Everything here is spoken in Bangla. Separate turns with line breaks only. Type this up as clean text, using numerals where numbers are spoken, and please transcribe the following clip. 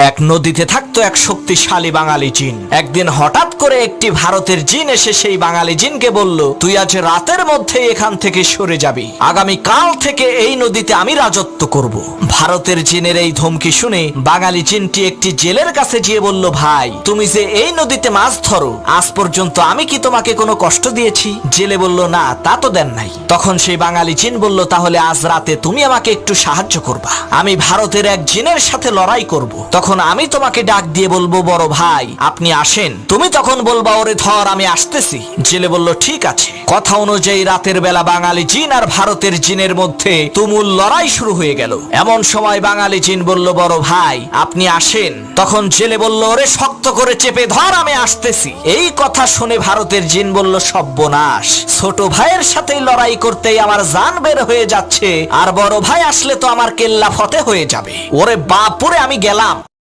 এক নদীতে থাকতো এক শক্তিশালী বাঙালি জিন। একদিন হঠাৎ করে একটি ভারতের জিন এসে সেই বাঙালি জিনকে বলল, তুই আজ রাতের মধ্যে এখান থেকে সরে যাবি, আগামী কাল থেকে এই নদীতে আমি রাজত্ব করব। ভারতের জিনের এই ধমকি শুনে বাঙালি জিনটি একটি জেলের কাছে গিয়ে বলল, ভাই তুমি যে এই নদীতে মাছ ধরো, আজ পর্যন্ত আমি কি তোমাকে কোনো কষ্ট দিয়েছি? জেলে বলল, না তা তো দেন নাই। তখন সেই বাঙালি জিন বলল, তাহলে আজ রাতে তুমি আমাকে একটু সাহায্য করবা, আমি ভারতের এক জিনের সাথে লড়াই করব। তখন আমি তোমাকে ডাক দিয়ে বলবো, বড় ভাই আপনি আসেন। তুমি তখন বলবা, ওরে ধর আমি আসতেছি। জেলে বলল, ঠিক আছে। কথা অনুযায়ী রাতের বেলা বাঙালি জিন আর ভারতের জিনের মধ্যে তুমুল লড়াই শুরু হয়ে গেল। এমন সময় বাঙালি জিন বলল, বড় ভাই আপনি আসেন। তখন জেলে বলল, ওরে শক্ত করে চেপে ধর আমি আসতেছি। এই কথা শুনে ভারতের জিন বলল, সর্বনাশ, ছোট ভাইয়ের সাথেই লড়াই করতেই আমার জান বের হয়ে যাচ্ছে, আর বড় ভাই আসলে তো আমার কেল্লা ফতে হয়ে যাবে। ওরে বাপুরে, আমি গেলাম।